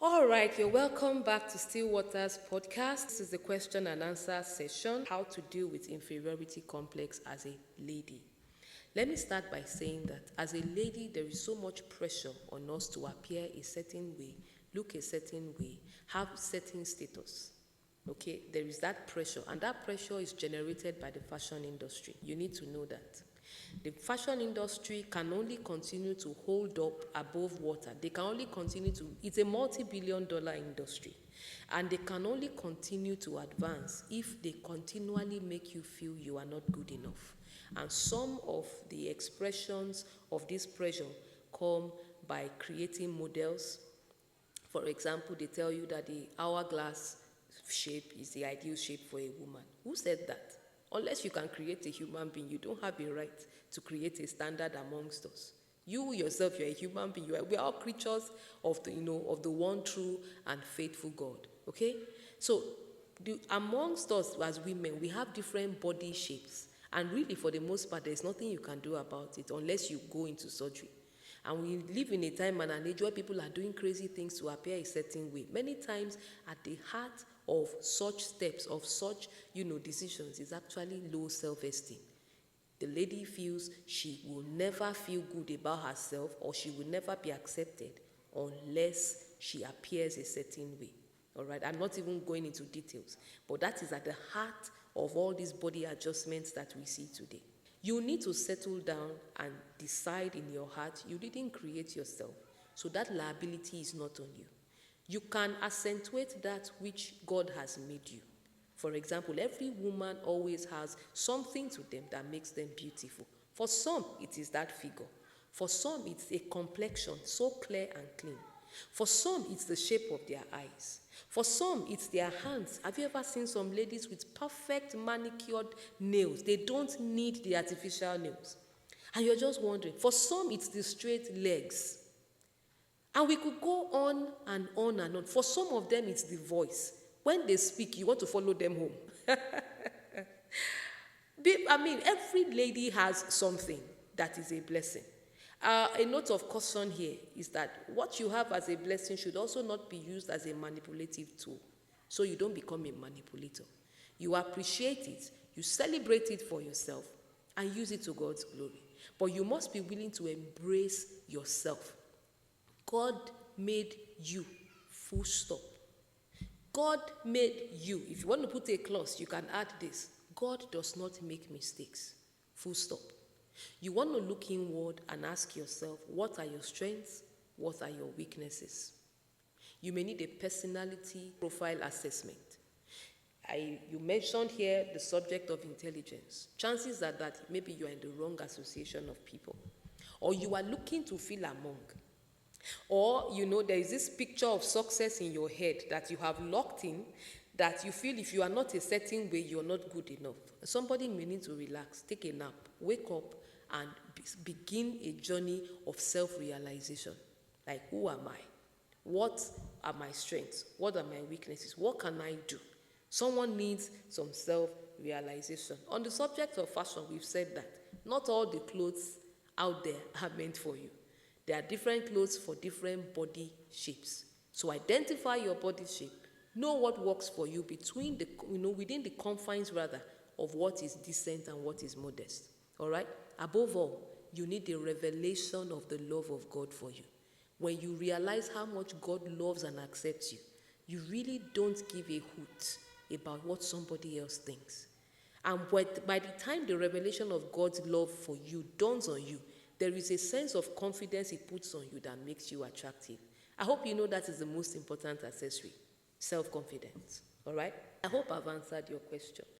All right, you're welcome back to Still Waters podcast. This is the question and answer session, how to deal with inferiority complex as a lady. Let me start by saying that as a lady, there is so much pressure on us to appear a certain way, look a certain way, have certain status. Okay, there is that pressure, and that pressure is generated by the fashion industry. You need to know that. The fashion industry can only continue to hold up above water. They can only continue to, it's a multi-billion-dollar industry. And they can only continue to advance if they continually make you feel you are not good enough. And some of the expressions of this pressure come by creating models. For example, they tell you that the hourglass shape is the ideal shape for a woman. Who said that? Unless you can create a human being, you don't have a right to create a standard amongst us. You yourself, you're a human being. We are all creatures of the one true and faithful God. Okay? So amongst us as women, we have different body shapes. And really, for the most part, there's nothing you can do about it unless you go into surgery. And we live in a time and an age where people are doing crazy things to appear a certain way. Many times, at the heart of such steps, of such, decisions, is actually low self-esteem. The lady feels she will never feel good about herself, or she will never be accepted unless she appears a certain way. All right, I'm not even going into details, but that is at the heart of all these body adjustments that we see today. You need to settle down and decide in your heart you didn't create yourself, so that liability is not on you. You can accentuate that which God has made you. For example, every woman always has something to them that makes them beautiful. For some, it is that figure. For some, it's a complexion so clear and clean. For some, it's the shape of their eyes. For some, it's their hands. Have you ever seen some ladies with perfect manicured nails? They don't need the artificial nails. And you're just wondering. For some, it's the straight legs. And we could go on and on and on. For some of them, it's the voice. When they speak, you want to follow them home. Every lady has something that is a blessing. A note of caution here is that what you have as a blessing should also not be used as a manipulative tool, so you don't become a manipulator. You appreciate it, you celebrate it for yourself, and use it to God's glory. But you must be willing to embrace yourself. God made you, full stop. God made you. If you want to put a clause, you can add this. God does not make mistakes, full stop. You want to look inward and ask yourself, what are your strengths? What are your weaknesses? You may need a personality profile assessment. You mentioned here the subject of intelligence. Chances are that maybe you are in the wrong association of people, or you are looking to fill among. Or, there is this picture of success in your head that you have locked in, that you feel if you are not a certain way, you're not good enough. Somebody may need to relax, take a nap, wake up, and begin a journey of self-realization. Like, who am I? What are my strengths? What are my weaknesses? What can I do? Someone needs some self-realization. On the subject of fashion, we've said that not all the clothes out there are meant for you. There are different clothes for different body shapes. So identify your body shape. Know what works for you within the confines of what is decent and what is modest. All right? Above all, you need the revelation of the love of God for you. When you realize how much God loves and accepts you, you really don't give a hoot about what somebody else thinks. And by the time the revelation of God's love for you dawns on you, there is a sense of confidence it puts on you that makes you attractive. I hope you know that is the most important accessory, self-confidence. All right? I hope I've answered your question.